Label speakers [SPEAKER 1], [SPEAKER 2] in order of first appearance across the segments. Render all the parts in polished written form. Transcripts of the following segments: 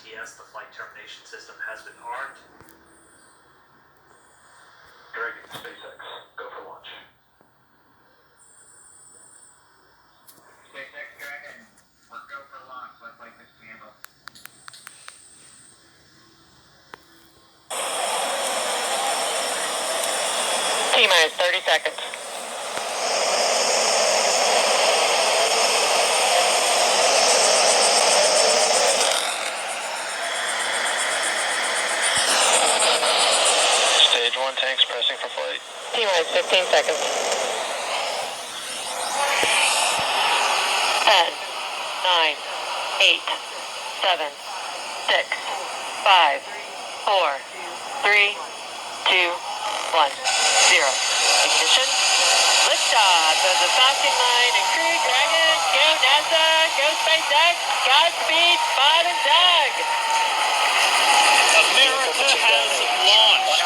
[SPEAKER 1] FTS, the flight termination system, has been armed.
[SPEAKER 2] Dragon, SpaceX, go for launch.
[SPEAKER 3] SpaceX Dragon, let's go for launch. Let's like this to handle.
[SPEAKER 4] T-minus 30 seconds.
[SPEAKER 2] Stage 1 tanks pressing for flight.
[SPEAKER 4] T-minus 15 seconds. 10, 9, 8, 7, 6, 5, 4, 3, 2, 1, 0. Ignition. Liftoff of the Falcon 9 and Crew Dragon. Go NASA. Go SpaceX. Godspeed, Bob and Doug.
[SPEAKER 5] America has launched.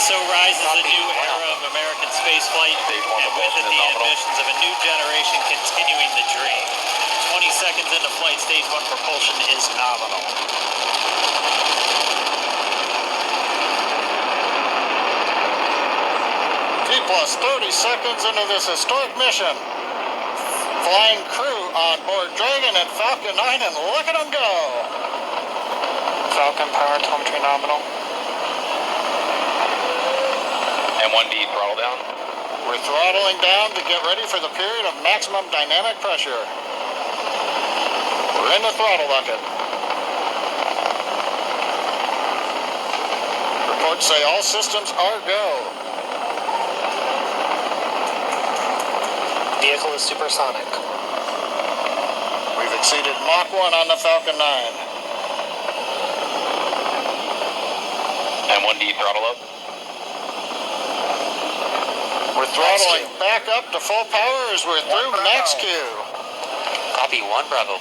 [SPEAKER 5] So rises a new era of American spaceflight, and with it the ambitions of a new generation continuing the dream. 20 seconds into flight, stage 1 propulsion is nominal.
[SPEAKER 6] Plus 30 seconds into this historic mission. Flying crew on board Dragon and Falcon 9, and look at them go.
[SPEAKER 7] Falcon power telemetry nominal.
[SPEAKER 2] And 1D throttle down.
[SPEAKER 6] We're throttling down to get ready for the period of maximum dynamic pressure. We're in the throttle bucket. Reports say all systems are go.
[SPEAKER 7] Vehicle is supersonic.
[SPEAKER 6] We've exceeded Mach 1 on the Falcon 9.
[SPEAKER 2] And 1D throttle up.
[SPEAKER 6] We're throttling back up to full power as we're through max Q.
[SPEAKER 5] Copy 1 Bravo.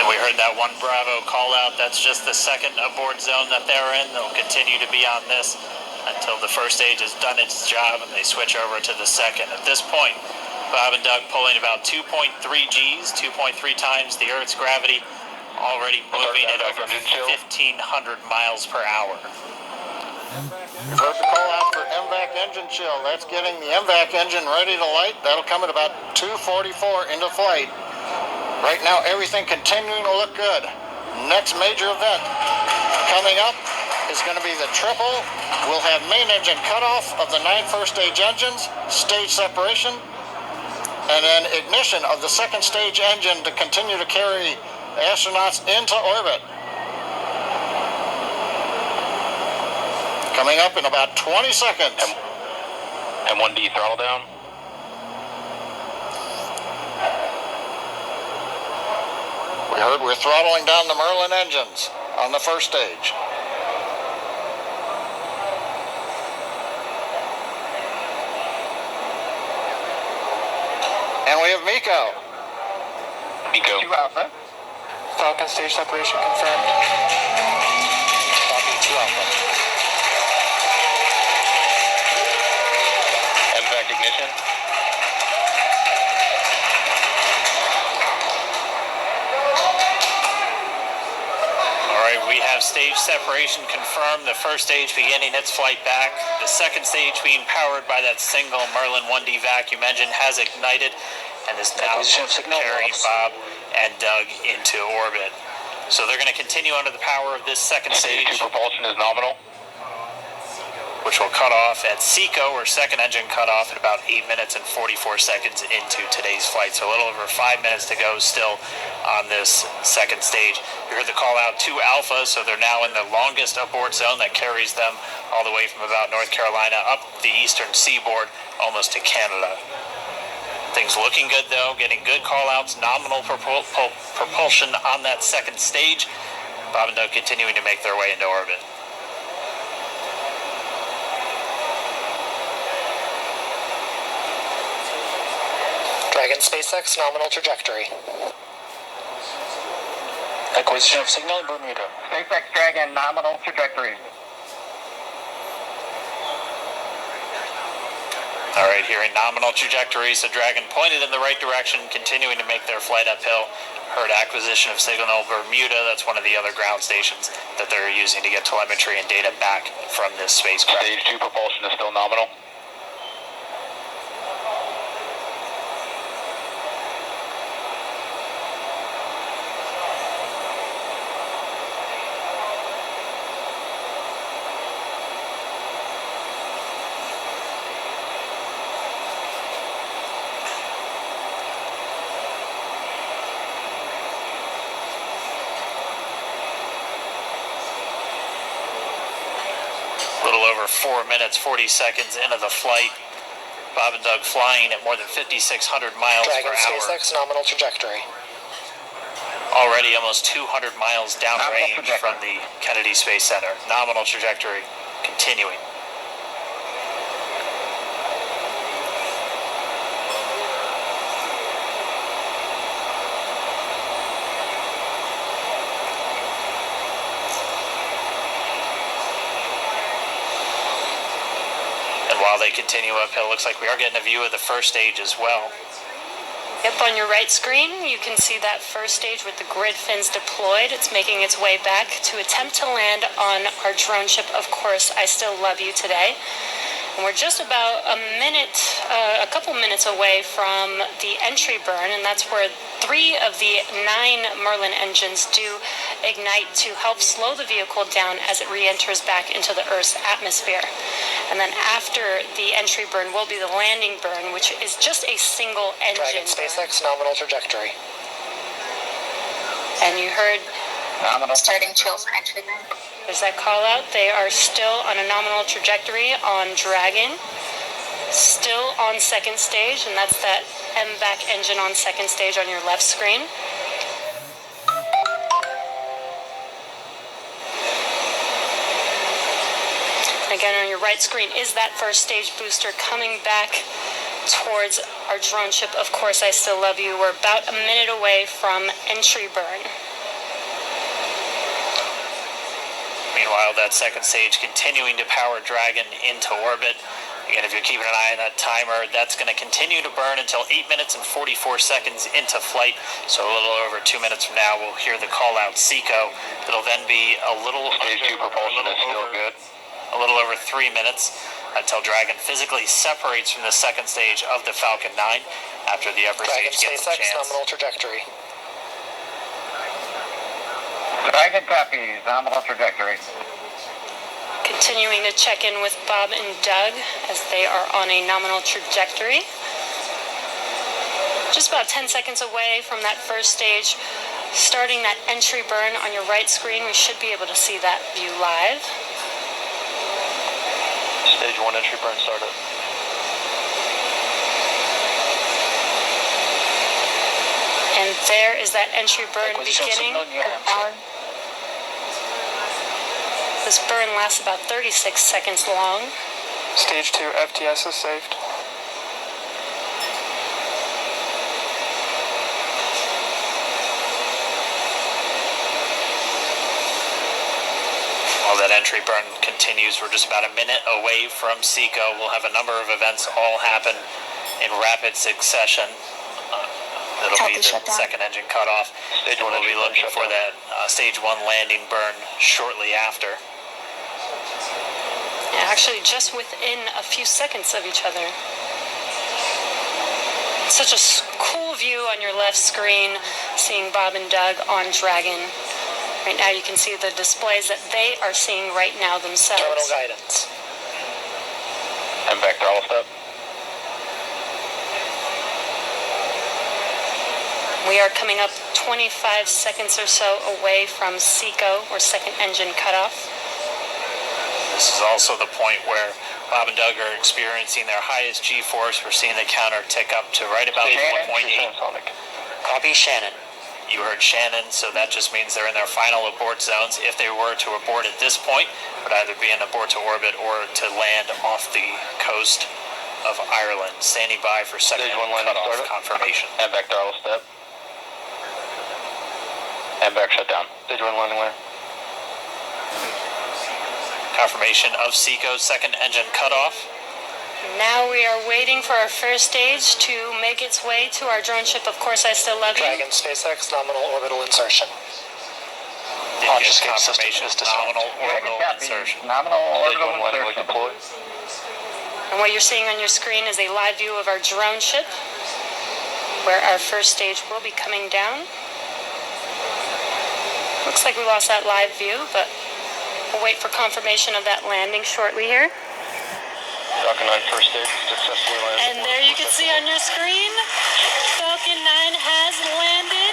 [SPEAKER 5] And we heard that 1 Bravo call out. That's just the second abort zone that they're in. They'll continue to be on this until the first stage has done its job and they switch over to the second. At this point, Bob and Doug pulling about 2.3 Gs, 2.3 times the Earth's gravity, already moving at over 1,500 miles per hour.
[SPEAKER 6] You've heard the call out for MVAC engine chill. That's getting the MVAC engine ready to light. That'll come at about 2:44 into flight. Right now, everything continuing to look good. Next major event coming up is going to be the triple. We'll have main engine cutoff of the 9 first stage engines, stage separation, and then ignition of the second stage engine to continue to carry astronauts into orbit. Coming up in about 20 seconds.
[SPEAKER 2] And 1D throttle down.
[SPEAKER 6] We heard we're throttling down the Merlin engines on the first stage. And we have Miko.
[SPEAKER 2] Miko.
[SPEAKER 3] 2 Alpha.
[SPEAKER 7] Falcon stage separation confirmed.
[SPEAKER 6] Copy 2 Alpha.
[SPEAKER 2] MVAC ignition.
[SPEAKER 5] We have stage separation confirmed. The first stage beginning its flight back. The second stage being powered by that single Merlin 1D vacuum engine has ignited and is now carrying Bob and Doug into orbit. So they're going to continue under the power of this second stage.
[SPEAKER 2] Stage 2 propulsion is nominal.
[SPEAKER 5] Which will cut off at SECO, or second engine cut off, at about 8 minutes and 44 seconds into today's flight. So a little over 5 minutes to go still on this second stage. You heard the call out to Alpha, so they're now in the longest abort zone that carries them all the way from about North Carolina up the eastern seaboard, almost to Canada. Things looking good though, getting good call outs, nominal propulsion on that second stage. Bob and Doug continuing to make their way into orbit.
[SPEAKER 7] Dragon SpaceX nominal trajectory. Acquisition of signal in Bermuda.
[SPEAKER 3] SpaceX Dragon, nominal trajectory.
[SPEAKER 5] All right, hearing nominal trajectory, so Dragon pointed in the right direction, continuing to make their flight uphill. Heard acquisition of signal Bermuda. That's one of the other ground stations that they're using to get telemetry and data back from this spacecraft.
[SPEAKER 2] Stage 2 propulsion is still nominal.
[SPEAKER 5] A little over 4 minutes, 40 seconds into the flight. Bob and Doug flying at more than 5,600 miles
[SPEAKER 7] Dragon
[SPEAKER 5] per hour.
[SPEAKER 7] SpaceX nominal trajectory.
[SPEAKER 5] Already almost 200 miles downrange
[SPEAKER 6] trajectory.
[SPEAKER 5] from the Kennedy Space Center. Nominal trajectory continuing. And while they continue uphill, looks like we are getting a view of the first stage as well.
[SPEAKER 4] Yep, on your right screen, you can see that first stage with the grid fins deployed. It's making its way back to attempt to land on our drone ship, Of Course, I Still Love You Today. And we're just about a couple minutes away from the entry burn, and that's where 3 of the 9 Merlin engines do ignite to help slow the vehicle down as it re-enters back into the Earth's atmosphere. And then after the entry burn will be the landing burn, which is just a single engine
[SPEAKER 7] Dragon SpaceX nominal trajectory.
[SPEAKER 4] And you heard
[SPEAKER 3] Starting chills for entry burn.
[SPEAKER 4] there's that call out. They are still on a nominal trajectory on Dragon. Still on second stage, and that's that MVAC engine on second stage on your left screen. And again, on your right screen is that first stage booster coming back towards our drone ship, Of Course I Still Love You. We're about a minute away from entry burn.
[SPEAKER 5] Meanwhile, that second stage continuing to power Dragon into orbit. Again, if you're keeping an eye on that timer, that's going to continue to burn until 8 minutes and 44 seconds into flight. So a little over 2 minutes from now, we'll hear the call out SECO. It'll then be a little
[SPEAKER 2] Stage 2 propulsion is still good.
[SPEAKER 5] a little over 3 minutes until Dragon physically separates from the second stage of the Falcon 9 after the upper
[SPEAKER 7] Dragon
[SPEAKER 5] stage gets a
[SPEAKER 7] SpaceX
[SPEAKER 5] chance.
[SPEAKER 7] nominal trajectory.
[SPEAKER 6] Dragon copies, nominal trajectory.
[SPEAKER 4] Continuing to check in with Bob and Doug as they are on a nominal trajectory. Just about 10 seconds away from that first stage, starting that entry burn on your right screen. We should be able to see that view live.
[SPEAKER 2] Stage 1 entry burn started.
[SPEAKER 4] And there is that entry burn beginning. This burn lasts about 36 seconds long.
[SPEAKER 7] Stage 2 FTS is saved.
[SPEAKER 5] While that entry burn continues, we're just about a minute away from SECO. We'll have a number of events all happen in rapid succession. It'll be the second engine cutoff.
[SPEAKER 2] Stage 1
[SPEAKER 5] We'll be
[SPEAKER 2] engine burn
[SPEAKER 5] looking
[SPEAKER 2] shut
[SPEAKER 5] for
[SPEAKER 2] down.
[SPEAKER 5] that stage 1 landing burn shortly after.
[SPEAKER 4] Yeah, actually just within a few seconds of each other. Such a cool view on your left screen, seeing Bob and Doug on Dragon. Right now you can see the displays that they are seeing right now themselves.
[SPEAKER 7] Terminal guidance.
[SPEAKER 2] And back throttle step.
[SPEAKER 4] We are coming up 25 seconds or so away from SECO, or second engine cutoff.
[SPEAKER 5] This is also the point where Bob and Doug are experiencing their highest G-force. We're seeing the counter tick up to right about 4.8.
[SPEAKER 7] Copy Shannon.
[SPEAKER 5] You heard Shannon, so that just means they're in their final abort zones. If they were to abort at this point, it would either be an abort to orbit or to land off the coast of Ireland. Standing by for second
[SPEAKER 2] Stage 1 landing
[SPEAKER 5] cutoff
[SPEAKER 2] started.
[SPEAKER 5] confirmation.
[SPEAKER 2] And back throttle step. And back shutdown. Stage 1 landing where?
[SPEAKER 5] Confirmation of SECO's second engine cutoff.
[SPEAKER 4] Now we are waiting for our first stage to make its way to our drone ship. Of course, I still love you.
[SPEAKER 7] Dragon, SpaceX, nominal orbital insertion.
[SPEAKER 5] Did
[SPEAKER 7] Launch
[SPEAKER 5] get
[SPEAKER 7] escape
[SPEAKER 5] confirmation
[SPEAKER 7] system is
[SPEAKER 5] nominal
[SPEAKER 6] Dragon
[SPEAKER 5] orbital
[SPEAKER 6] copy.
[SPEAKER 5] insertion.
[SPEAKER 6] Nominal
[SPEAKER 2] Stage
[SPEAKER 6] orbital
[SPEAKER 2] 1 landing
[SPEAKER 6] insertion.
[SPEAKER 2] deployed.
[SPEAKER 4] And what you're seeing on your screen is a live view of our drone ship, where our first stage will be coming down. Looks like we lost that live view, but we'll wait for confirmation of that landing shortly here.
[SPEAKER 2] Falcon 9 first stage successfully landed.
[SPEAKER 4] And there you can see on your screen, Falcon 9 has landed.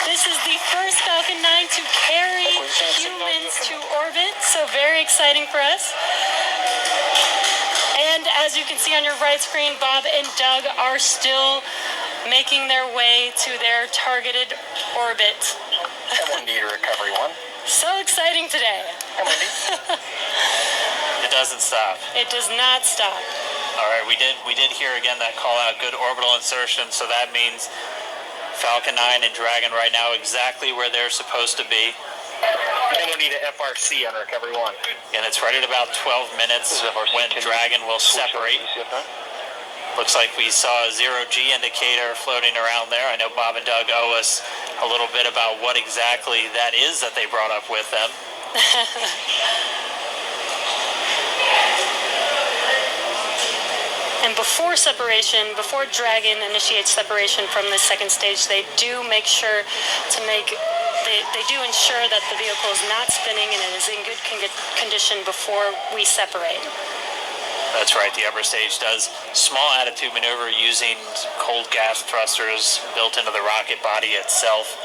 [SPEAKER 4] This is the first Falcon 9 to carry humans to orbit, so very exciting for us. And as you can see on your right screen, Bob and Doug are still making their way to their targeted orbit.
[SPEAKER 7] M1D to recovery 1.
[SPEAKER 4] So exciting today.
[SPEAKER 7] M1D.
[SPEAKER 5] It doesn't stop.
[SPEAKER 4] It does not stop.
[SPEAKER 5] All right, we did hear again that call out, good orbital insertion, so that means Falcon 9 and Dragon right now exactly where they're supposed to be.
[SPEAKER 7] M1D to FRC on recovery 1.
[SPEAKER 5] And it's right at about 12 minutes
[SPEAKER 2] This is FRC.
[SPEAKER 5] when
[SPEAKER 2] Can you
[SPEAKER 5] Dragon will
[SPEAKER 2] switch over
[SPEAKER 5] separate.
[SPEAKER 2] to CF9?
[SPEAKER 5] Looks like we saw a 0G indicator floating around there. I know Bob and Doug owe us a little bit about what exactly that is that they brought up with them.
[SPEAKER 4] And before separation, before Dragon initiates separation from the second stage, they do make sure to they do ensure that the vehicle is not spinning and it is in good condition before we separate.
[SPEAKER 5] That's right, the upper stage does small attitude maneuver using cold gas thrusters built into the rocket body itself.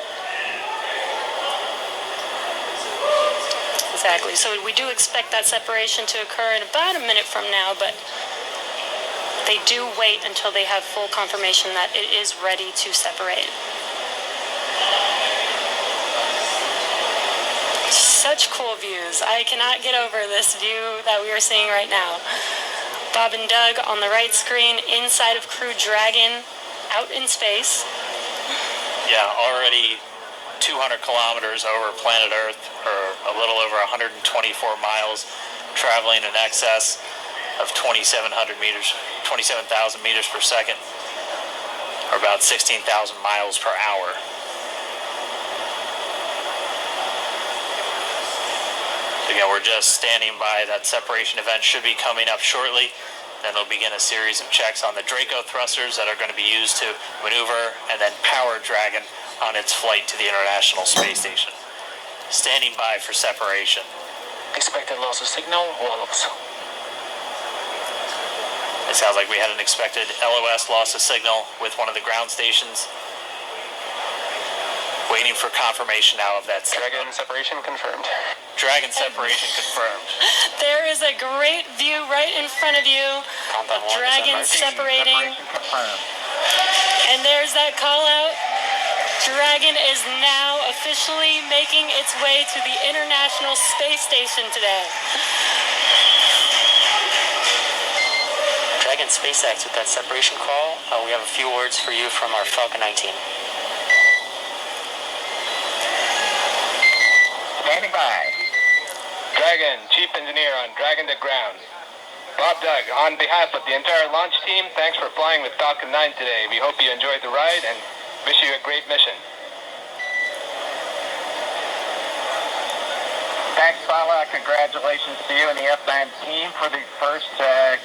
[SPEAKER 4] Exactly. So we do expect that separation to occur in about a minute from now, but they do wait until they have full confirmation that it is ready to separate. Such cool views. I cannot get over this view that we are seeing right now. Bob and Doug on the right screen, inside of Crew Dragon, out in space.
[SPEAKER 5] Yeah, already 200 kilometers over planet Earth, or a little over 124 miles, traveling in excess of 2,700 meters, 27,000 meters per second, or about 16,000 miles per hour. Again, we're just standing by. That separation event should be coming up shortly. Then they'll begin a series of checks on the Draco thrusters that are going to be used to maneuver and then power Dragon on its flight to the International Space Station. Standing by for separation.
[SPEAKER 7] Expected loss of signal, wallops.
[SPEAKER 5] It sounds like we had an expected LOS loss of signal with one of the ground stations. Waiting for confirmation now of that.
[SPEAKER 7] Dragon separation confirmed.
[SPEAKER 5] Dragon separation confirmed.
[SPEAKER 4] There is a great view right in front of you of Dragon separating.
[SPEAKER 6] Separation confirmed.
[SPEAKER 4] And there's that call out. Dragon is now officially making its way to the International Space Station today.
[SPEAKER 7] Dragon SpaceX with that separation call. We have a few words for you from our Falcon 9 team.
[SPEAKER 6] Standing by.
[SPEAKER 8] Dragon, Chief Engineer on Dragon to Ground. Bob Doug, on behalf of the entire launch team, thanks for flying with Falcon 9 today. We hope you enjoyed the ride and wish you a great mission.
[SPEAKER 6] Thanks, Fala. Congratulations to you and the F9 team for the first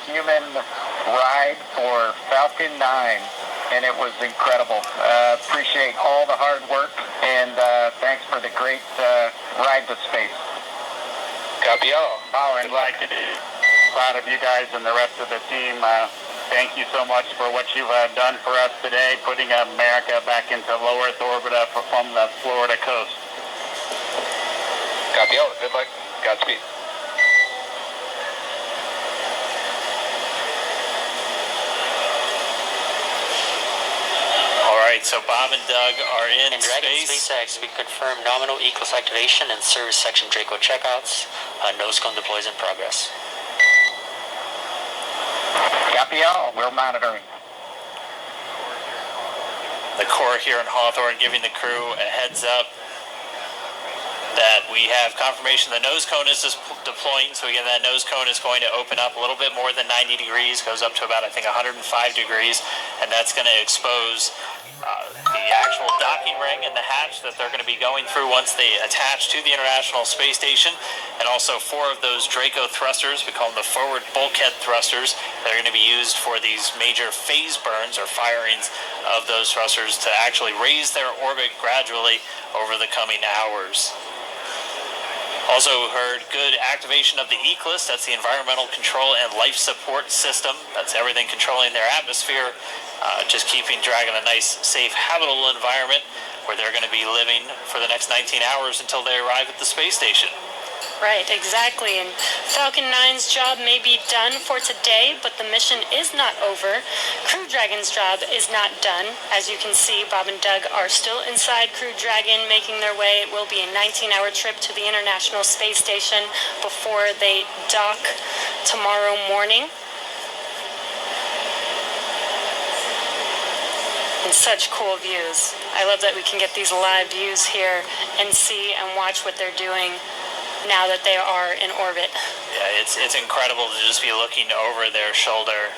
[SPEAKER 6] human ride for Falcon 9. And it was incredible. Appreciate all the hard work, and thanks for the great ride to space.
[SPEAKER 8] Copy all.
[SPEAKER 6] Oh, and like to be proud of you guys and the rest of the team. Thank you so much for what you've done for us today, putting America back into low Earth orbit from the Florida coast.
[SPEAKER 8] Copy all. Good luck. Godspeed.
[SPEAKER 5] All right, so Bob and Doug are in
[SPEAKER 7] In Dragon
[SPEAKER 5] space.
[SPEAKER 7] SpaceX, we confirm nominal E-Class activation and service section Draco checkouts. Nose cone deploys in progress.
[SPEAKER 6] Copy all. We're monitoring.
[SPEAKER 5] The Corps here in Hawthorne giving the crew a heads up that we have confirmation the nose cone is deploying. So again, that nose cone is going to open up a little bit more than 90 degrees, goes up to about, I think, 105 degrees, and that's going to expose the actual docking ring and the hatch that they're going to be going through once they attach to the International Space Station, and also 4 of those Draco thrusters, we call them the forward bulkhead thrusters, that are going to be used for these major phase burns or firings of those thrusters to actually raise their orbit gradually over the coming hours. Also heard good activation of the ECLSS, that's the Environmental Control and Life Support System. That's everything controlling their atmosphere, just keeping Dragon a nice, safe, habitable environment where they're going to be living for the next 19 hours until they arrive at the space station.
[SPEAKER 4] Right, exactly. And Falcon 9's job may be done for today, but the mission is not over. Crew Dragon's job is not done. As you can see, Bob and Doug are still inside Crew Dragon, making their way. It will be a 19-hour trip to the International Space Station before they dock tomorrow morning. And such cool views. I love that we can get these live views here and see and watch what they're doing now that they are in orbit.
[SPEAKER 5] Yeah, it's incredible to just be looking over their shoulder,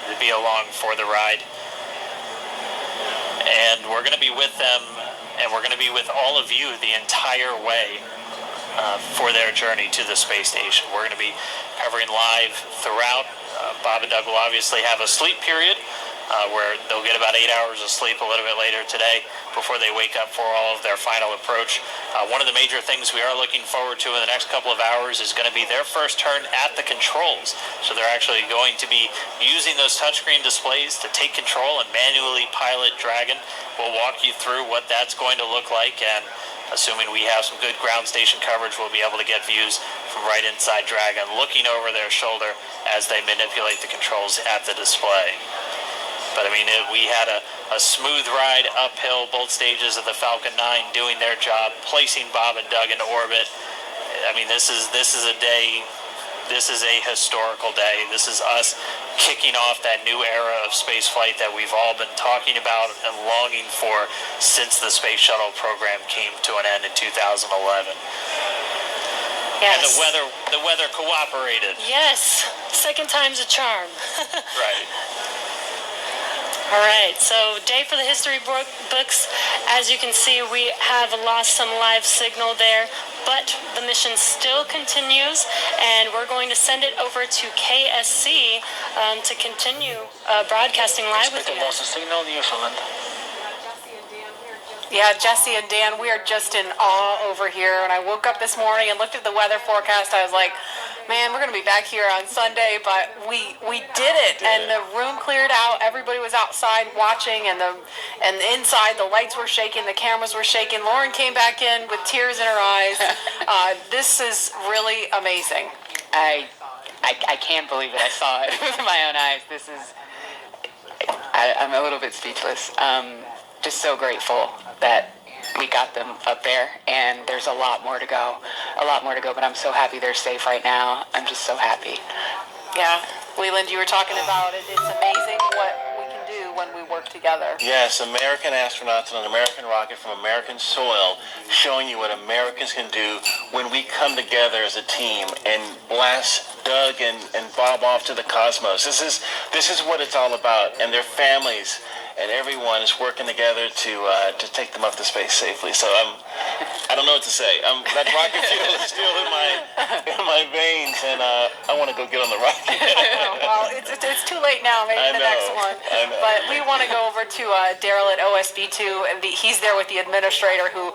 [SPEAKER 5] to be along for the ride. And we're going to be with them, and we're going to be with all of you the entire way for their journey to the space station. We're going to be covering live throughout. Bob and Doug will obviously have a sleep period, where they'll get about 8 hours of sleep a little bit later today before they wake up for all of their final approach. One of the major things we are looking forward to in the next couple of hours is going to be their first turn at the controls. So they're actually going to be using those touchscreen displays to take control and manually pilot Dragon. We'll walk you through what that's going to look like, and assuming we have some good ground station coverage, we'll be able to get views from right inside Dragon, looking over their shoulder as they manipulate the controls at the display. But I mean, we had a smooth ride uphill, both stages of the Falcon 9 doing their job, placing Bob and Doug in orbit. I mean, this is a day, this is a historical day. This is us kicking off that new era of space flight that we've all been talking about and longing for since the Space Shuttle program came to an end in 2011.
[SPEAKER 4] Yes.
[SPEAKER 5] And the weather cooperated.
[SPEAKER 4] Yes, second time's a charm.
[SPEAKER 5] Right.
[SPEAKER 4] All right, so day for the history books. As you can see, we have lost some live signal there, but the mission still continues, and we're going to send it over to KSC to continue broadcasting live with you.
[SPEAKER 9] Yeah, Jesse and Dan, we are just in awe over here. When I woke up this morning and looked at the weather forecast, I was like, man, we're going to be back here on Sunday, but we did it. And the room cleared out. Everybody was outside watching, and inside the lights were shaking, the cameras were shaking. Lauren came back in with tears in her eyes. This is really amazing.
[SPEAKER 10] I can't believe it. I saw it with my own eyes. This is, I'm a little bit speechless. Just so grateful that we got them up there, and there's a lot more to go, but I'm so happy they're safe right now. I'm just so happy.
[SPEAKER 9] Yeah, Leland, you were talking about it. It's amazing what we can do when we work together.
[SPEAKER 6] Yes, American astronauts on an American rocket from American soil, showing you what Americans can do when we come together as a team and blast Doug and Bob off to the cosmos. This is what it's all about, and their families and everyone is working together to take them up to space safely. So I don't know what to say. That rocket fuel is still in my veins, and I want to go get on the rocket.
[SPEAKER 9] Well, it's too late now. Maybe the next one.
[SPEAKER 6] I know.
[SPEAKER 9] But we want to go over to Daryl at OSB2. He's there with the administrator, who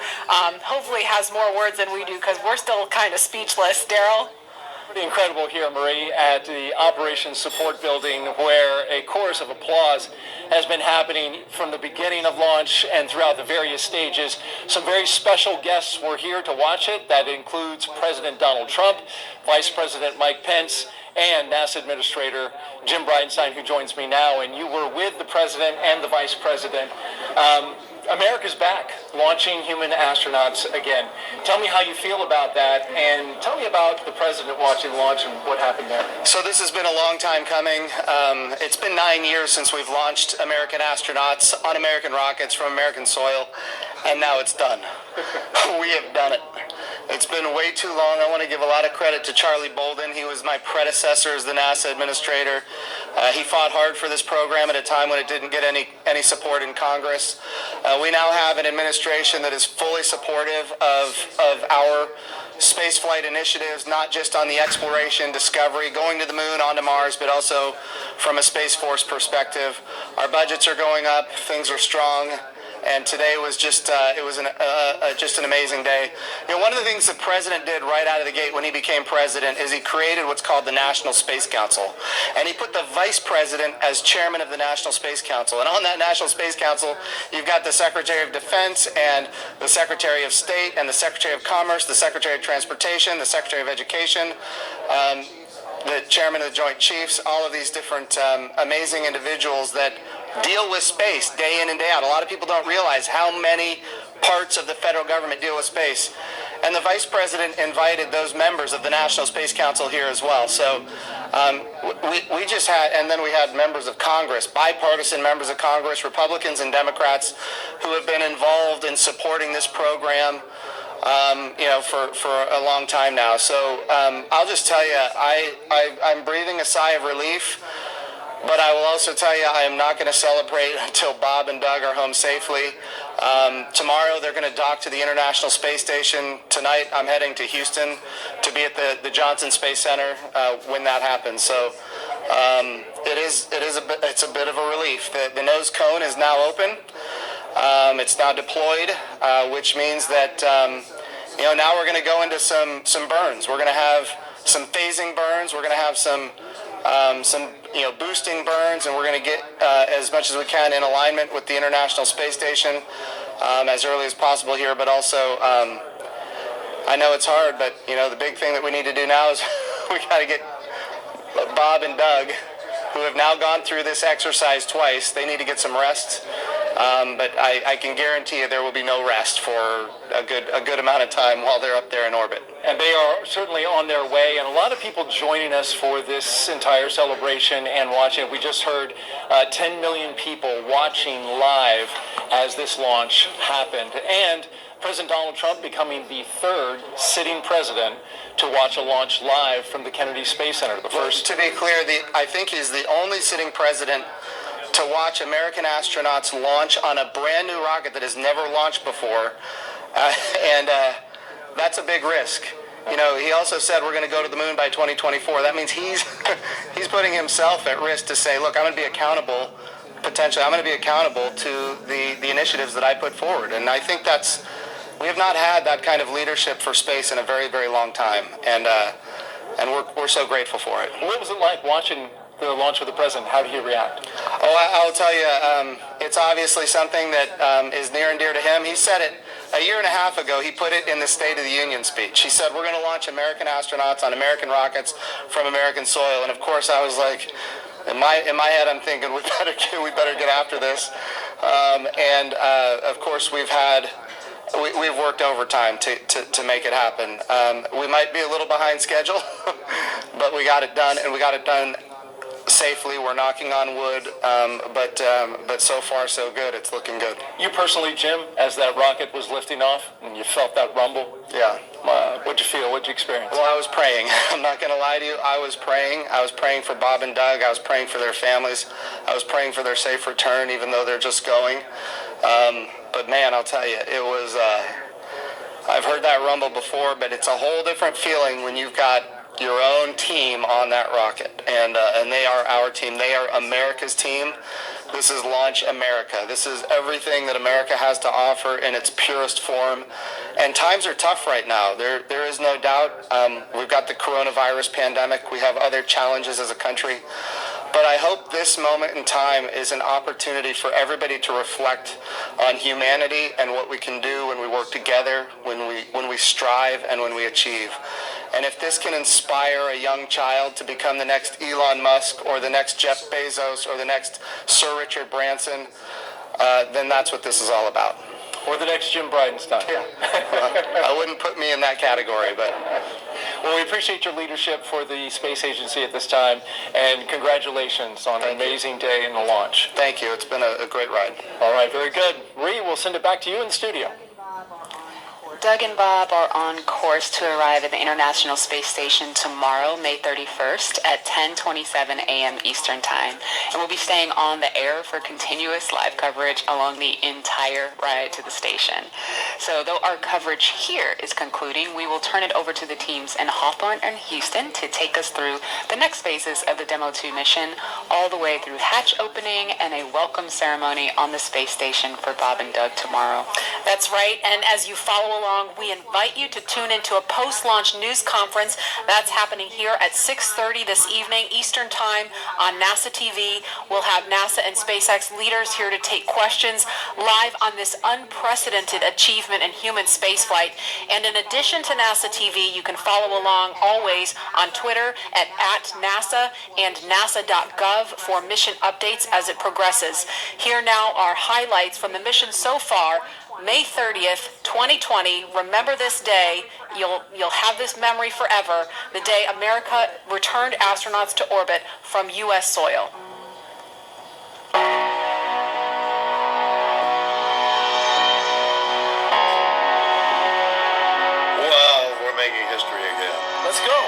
[SPEAKER 9] hopefully has more words than we do, because we're still kind of speechless. Daryl?
[SPEAKER 11] Pretty incredible here, Marie, at the Operations Support Building, where a chorus of applause has been happening from the beginning of launch and throughout the various stages. Some very special guests were here to watch it. That includes President Donald Trump, Vice President Mike Pence, and NASA Administrator Jim Bridenstine, who joins me now. And you were with the President and the Vice President. America's back, launching human astronauts again. Tell me how you feel about that, and tell me about the President watching the launch and what happened there.
[SPEAKER 12] So this has been a long time coming. It's been 9 years since we've launched American astronauts on American rockets from American soil, and now it's done. We have done it. It's been way too long. I want to give a lot of credit to Charlie Bolden. He was my predecessor as the NASA administrator. He fought hard for this program at a time when it didn't get any support in Congress. We now have an administration that is fully supportive of our spaceflight initiatives, not just on the exploration, discovery, going to the moon, onto Mars, but also from a Space Force perspective. Our budgets are going up, things are strong, and today was just just an amazing day. You know, one of the things the president did right out of the gate when he became president is he created what's called the National Space Council, and he put the vice president as chairman of the National Space Council. And on that National Space Council, you've got the Secretary of Defense and the Secretary of State and the Secretary of Commerce, the Secretary of Transportation, the Secretary of Education, the chairman of the Joint Chiefs, all of these different amazing individuals that deal with space day in and day out. A lot of people don't realize how many parts of the federal government deal with space. And the vice president invited those members of the National Space Council here as well. So we just had, and then we had members of Congress, bipartisan members of Congress, Republicans and Democrats, who have been involved in supporting this program for a long time now. So I'll just tell you, I'm breathing a sigh of relief, but I will also tell you I am not going to celebrate until Bob and Doug are home safely. Tomorrow they're going to dock to the International Space Station. Tonight I'm heading to Houston to be at the Johnson Space Center when that happens. So it's a bit of a relief. The nose cone is now open. It's now deployed, which means that now we're going to go into some burns. We're going to have some phasing burns. We're going to have some boosting burns, and we're going to get as much as we can in alignment with the International Space Station as early as possible here. But also, I know it's hard, but the big thing that we need to do now is we got to get Bob and Doug, who have now gone through this exercise twice. They need to get some rest. But I can guarantee you there will be no rest for a good amount of time while they're up there in orbit.
[SPEAKER 11] And they are certainly on their way, and a lot of people joining us for this entire celebration and watching. We just heard 10 million people watching live as this launch happened. And President Donald Trump becoming the third sitting president to watch a launch live from the Kennedy Space Center. The first.
[SPEAKER 12] To be clear, I think he's the only sitting president to watch American astronauts launch on a brand new rocket that has never launched before, and that's a big risk. He also said we're going to go to the moon by 2024. That means he's putting himself at risk to say, look, I'm going to be accountable. Potentially, I'm going to be accountable to the initiatives that I put forward, and I think we have not had that kind of leadership for space in a very, very long time, and we're so grateful for it.
[SPEAKER 11] What was it like watching the launch of the president? How did he react?
[SPEAKER 12] I'll tell you, it's obviously something that is near and dear to him. He said it a year and a half ago. He put it in the State of the Union speech. He said, we're going to launch American astronauts on American rockets from American soil. And of course, I was like, in my head, I'm thinking, we better get after this. Of course, we've worked overtime to make it happen. We might be a little behind schedule, but we got it done, and we got it done safely. We're knocking on wood, but so far so good. It's looking good.
[SPEAKER 11] You personally, Jim, as that rocket was lifting off and you felt that rumble?
[SPEAKER 12] Yeah.
[SPEAKER 11] What'd you feel? What'd you experience?
[SPEAKER 12] Well, I was praying. I'm not going to lie to you. I was praying. I was praying for Bob and Doug. I was praying for their families. I was praying for their safe return, even though they're just going. But man, I'll tell you, it was, I've heard that rumble before, but it's a whole different feeling when you've got your own team on that rocket, and they are our team. They are America's team. This is Launch America. This is everything that America has to offer in its purest form. And times are tough right now. There is no doubt. We've got the coronavirus pandemic. We have other challenges as a country. But I hope this moment in time is an opportunity for everybody to reflect on humanity and what we can do when we work together, when we strive, and when we achieve. And if this can inspire a young child to become the next Elon Musk or the next Jeff Bezos or the next Sir Richard Branson, then that's what this is all about.
[SPEAKER 11] Or the next Jim Bridenstine.
[SPEAKER 12] Yeah. I wouldn't put me in that category, but...
[SPEAKER 11] Well, we appreciate your leadership for the Space Agency at this time, and congratulations on an amazing day in the launch.
[SPEAKER 12] Thank you. It's been a great ride.
[SPEAKER 11] All right, very good. Ree, we'll send it back to you in the studio.
[SPEAKER 10] Doug and Bob are on course to arrive at the International Space Station tomorrow, May 31st at 10:27 a.m. Eastern Time. And we'll be staying on the air for continuous live coverage along the entire ride to the station. So though our coverage here is concluding, we will turn it over to the teams in Hawthorne and Houston to take us through the next phases of the Demo 2 mission, all the way through hatch opening and a welcome ceremony on the space station for Bob and Doug tomorrow.
[SPEAKER 9] That's right, and as you follow along, we invite you to tune into a post-launch news conference that's happening here at 6:30 this evening Eastern Time on NASA TV. We'll have NASA and SpaceX leaders here to take questions live on this unprecedented achievement in human spaceflight. And in addition to NASA TV, you can follow along always on Twitter at @NASA and nasa.gov for mission updates as it progresses. Here now are highlights from the mission so far. May 30th, 2020. Remember this day. You'll have this memory forever. The day America returned astronauts to orbit from U.S. soil.
[SPEAKER 6] Wow, we're making history again.
[SPEAKER 11] Let's go.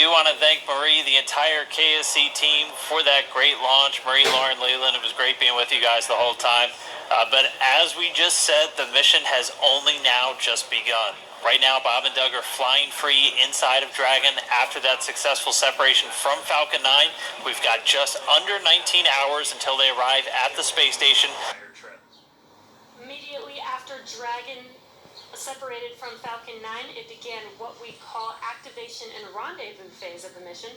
[SPEAKER 5] do want to thank Marie, the entire KSC team for that great launch. Marie, Lauren, Leland, it was great being with you guys the whole time. But as we just said, the mission has only now just begun. Right now, Bob and Doug are flying free inside of Dragon after that successful separation from Falcon 9. We've got just under 19 hours until they arrive at the space station.
[SPEAKER 4] Immediately after Dragon separated from Falcon 9, it began what we call activation and rendezvous phase of the mission.